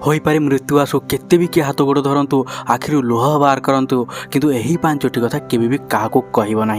हो पारे मृत्यु आसु केते भी किए हाथ गोड़ धरतु आखिर लुह बाहर करतु किंतु यही पांचटी कथा केबे भी क्या कहब ना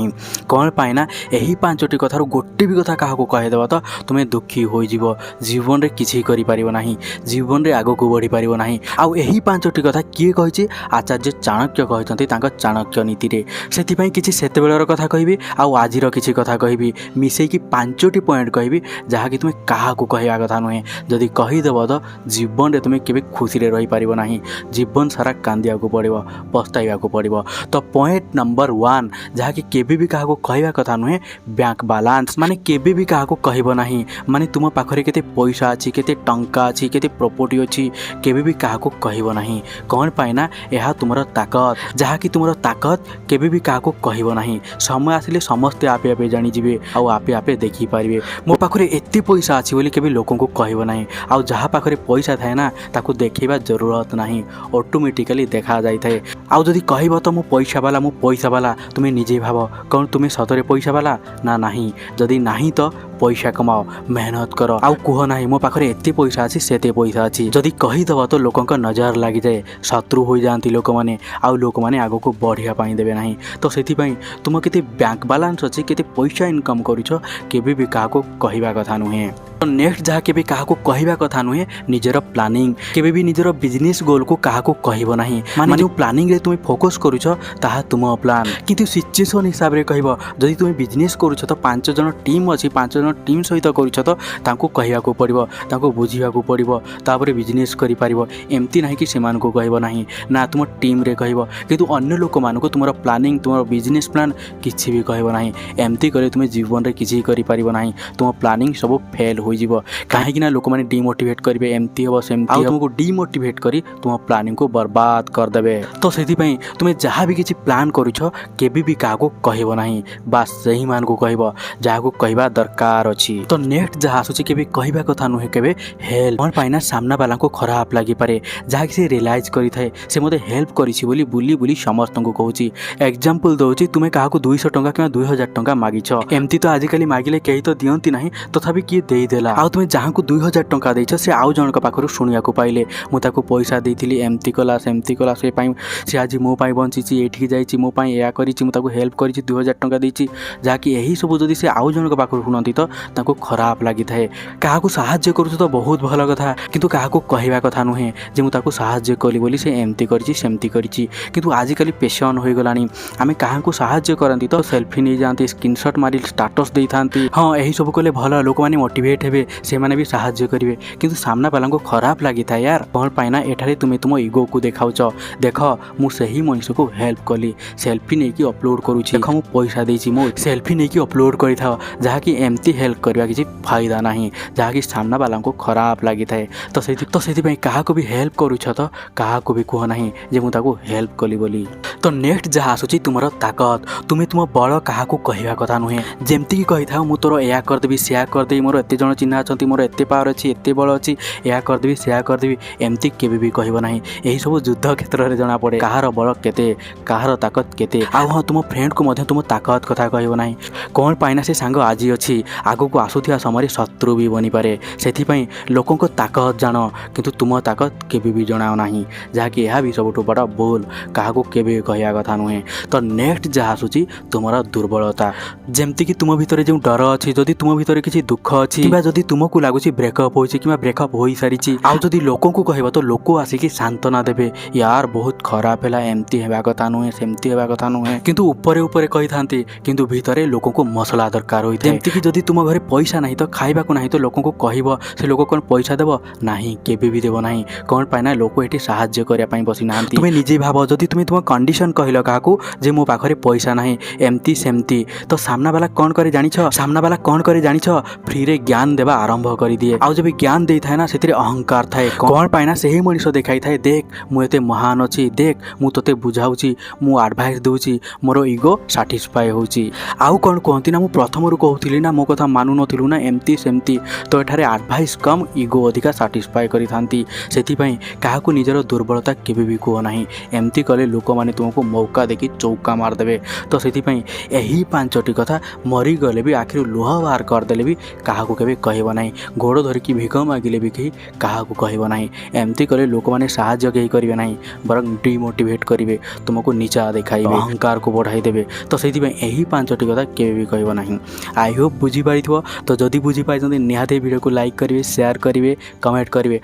कौन पाइना यही पांचटी कथार गोटे भी कथा क्या कहीदेव तो तुम्हें दुखी हो जीवन में किसी करना जीवन में आग को बढ़ी पार ना आउ यही पांचटी कथा किए कही आचार्य चाणक्य कहते चाणक्य नीति रे से किसी सेतेबेलर कथा कहबी आउ आजिर किसी कथा कहबी मिसेकी पांचटी पॉइंट कहबी जहाँकि तुम्हें क्या कहवा कथा नुहे जदि कहीदेव तो जीवन में तुम्हें केवे खुशी रे रही पारिबो नाही जीवन सारा कांदिया को पड़ो पछताइबा को पड़ो। तो पॉइंट नंबर 1 जहाँकि केवे भी क्या कहवा कथा नुहे बैंक बैलेंस माने केवे भी क्या कहब नाही माने तुम पाखरे केते पैसा अच्छी केते टंका अच्छी केते प्रॉपर्टी अच्छी केवे भी क्या कहब नाही कौन पाइना यह तुमर ताकत जहाँकि तुमर ताकत केवे भी क्या कहब नाही समय आसिले समस्ते आपे आपे जानी जिवे आउ आपे आपे देखि पारिबे मो पाखरे एते पैसा अछि बोली केवे लोकन को कहब नाही आउ जहाँ पाखरे पैसा थाए ना ताकू देखा जरूरत नहीं ऑटोमेटिकली देखा जाए थाए आउ जदि कहब तो मो पैसा वाला तुम्हें निजे भाव कौन तुम्हें सतरे पैसा वाला ना नहीं जदि नहीं तो पैसा कमाओ मेहनत कर आउ कह ना मो पाखे एत पैसा अच्छी सेते पैसा अच्छी जदि कहीदेव तो लोक नजर लग जाए शत्रु हो जाती लोक मैंने आउ लोक मैंने आग को बढ़िया देवे ना तो से तुम केते बैंक बैलेंस अच्छे केते पैसा इनकम करुछ केबे भी क्या कहवा कथा नुहे। तो नेक्स्ट जहाँ के क्या कहवा कथा नुहे निजर प्लानिंग केबे भी निजर बिजनेस गोल को क्या कहब ना माने जो प्लानिंग रे तुम फोकस करुछ ताहा तुम प्लान किंतु सिचुएशन हिसाब रे कहब जदि तुम बिजनेस करुछ तो 5 जन टीम अच्छी 5 जन टीम सहित करुछ तो तांको कहवा को पड़ो तांको बुझिया को पड़ो तापर बिजनेस करि पारिबो एमती नहीं कि सेमान को कहब नाही ना तुम टीम रे कहब किंतु अन्य लोक मान को तुम प्लानिंग तुम बिजनेस प्लान किछि भी कहब नाही एमती करे तुम जीवन रे किछि करि पारिबो नाही तुम प्लानिंग सब फेल हो कहीं लोक मैंने डिमोटिवेट करेंगे एमती हम सेमती तुमको डिमोटिवेट करी तुम प्लानिंग को बर्बाद करदे तो से तुम्हें जहाँ भी किसी प्लान करुछ केबे भी क्या कहब ना बास सही मान को कहब जहाँ को कहवा दरकार अच्छी। तो नेक्स्ट जहाँ आसूची केबे कहवा कथा नुहे केबे हेल्प कौन पाइना सामना वाला को खराब लगी पारे जहाँ कि रियलाइज करें से मत हेल्प करी बुली बुली समस्त को कहूँ एग्जांपल दौची तुम्हें क्या 200 टंका कि 2000 टंका मागिछ एमती तो आजिकल मागिले कहीं तो दियंती नहीं तथापि किए देदेला आउ तुम जहाँ को 2000 टंका देछ से आउ जनक पाखर शुणा पाइले मुझे पैसा देती एमती कला सेमती कला से आज मो बंची ये जाइए मो या हेल्प कर 2000 टंका देती जहाँकि यही सब जदि से आउ जनक पाखर शुणती तो खराब लगी थाए क्या साहाय्य करुछ तो बहुत भल कथा किंतु क्या कहवा कथा नुहे जे मुझे साहाय्य कली बोली से एमती करी सेमती करी किंतु आजिकल पेशन हो गलानी आम क्या साहाय्य करती तो सेल्फी नहीं जाती स्क्रीनशॉट मारी स्टाटस दे था हाँ यही सब कले भल लोक मैंने मोटिवेट हे से माने भी साहाय्य करेंगे किंतु सामना वाला को खराब लगी था यार कौन पाइना एठारे तुम्हें तुम इगो को देखाऊच देख मुझे ही मनुष्य को हेल्प कली सेल्फी नहीं कि अपलोड करुँच देख मुझे पैसा देती मो सेल्फी नहीं कि अपलोड कर जहाँकि एमती हेल्प करवा किसी फायदा ना जहाँकि सामना वाला को खराब लगी थाए तो से क्या भी हेल्प करुछ तो क्या भी कह ना जे मुझे हेल्प कली बोली। तो नेक्स्ट जहाँ आसूची तुम ताकत तुम्हें तुम बड़ क्या कहवा कथा नुहे जमती कि कही था मुझे तोर या करदेवी सेया करदेवी मोर एत जन चिन्हा अच्छा मोर एत पावर अच्छी एत बल अच्छी या करदेवी सेया करदेवी एमती केबे भी कहब ना यही सब युद्ध क्षेत्र में जना पड़े कहार बल केते कहार ताकत केते आ हाँ तुम फ्रेंड को तुम ताकत कथा कहब ना कौन पाइना से सांग आज अच्छी आग को आसुथिया समय शत्रु भी बनी पारे से लोकों को ताकत जान किंतु तुम ताकत केबे भी जनाओ ना जहाँकि यह भी सब बड़ बोल क्या केबे कहवा कथा नुहे। तो नेक्स्ट जहाँ आसूची तुम दुर्बलता जमती कि तुम भितर जो डर अच्छी जदि तुम भितर किसी दुख अच्छी जदि तुमको लगुच ब्रेकअप हो ब्रेकअप हो सारी आउ जदि लोक को कह तो लोक आसिक सांत्वना देवे यार बहुत खराब है एमती होगा कथा नुहे सेमती होगा कथा नुहे किंतु ऊपर ऊपर कही था किंतु भितर लोक को मसला दरकार होता है जमती जदि तुम घरे पैसा नहीं तो खाइबा को नहीं तो लोक को कह से लोक कौन पैसा देव ना केबे भी देव ना कौन पाइना लोक ये साहाय्य करने बसी ना तुम्हें निजे भाव जदि तुम तुम कंडीशन कहल क्या जे मो पाखरे पैसा ना एमती सेमती तो सामना वाला कौन करे जानिछ सामना वाला कौन करे जानिछ फ्री रे ज्ञान देवा आरंभ कर दिए आउ जब ज्ञान दे थाए ना से अहंकार थाए कौन पाइना से ही मनीष देखाई थाए देख मुझे महान अच्छी देख मु तोते बुझाऊँगी मु एडवाइस दूची मोर इगो साटिस्फाई होची आउ कौन कहती ना मु प्रथम कहती ना मो कथा କଥା ମାନୁ ନଥିଲୁ ନା ଏମିତି ସେମିତି। ତ ଏଠାରେ ଆଡ଼ଭାଇସ୍ କମ୍ ଇଗୋ ଅଧିକା ସାଟିସ୍ଫାଏ କରିଥାନ୍ତି। ସେଥିପାଇଁ କାହାକୁ ନିଜର ଦୁର୍ବଳତା କେବେ ବି କୁହ ନାହିଁ। ଏମିତି କଲେ ଲୋକମାନେ ତୁମକୁ ମୌକା ଦେଇକି ଚୌକା ମାରିଦେବେ। ତ ସେଥିପାଇଁ ଏହି 5ଟି କଥା ମରିଗଲେ ବି ଆଖିରୁ ଲୁହ ବାହାର କରିଦେଲେ ବି କାହାକୁ କେବେ କହିବ ନାହିଁ। ଗୋଡ଼ ଧରିକି ଭିକ ମାଗିଲେ ବି କେହି କାହାକୁ କହିବ ନାହିଁ। ଏମିତି କଲେ ଲୋକମାନେ ସାହାଯ୍ୟ କେହି କରିବେ ନାହିଁ, ବରଂ ଡିମୋଟିଭେଟ୍ କରିବେ, ତୁମକୁ ନିଚା ଦେଖାଇବେ, ଅହଙ୍କାରକୁ ବଢ଼ାଇ ଦେବେ। ତ ସେଥିପାଇଁ ଏହି 5ଟି କଥା କେବେ ବି କହିବ ନାହିଁ। ଆଇ ହୋପ୍ ବୁଝିପାରିଥିବ। ତ ଯଦି ବୁଝିପାରିଛନ୍ତି ନିହାତି ଭିଡ଼ିଓକୁ ଲାଇକ୍ କରିବେ, ସେୟାର କରିବେ, କମେଣ୍ଟ କରିବେ।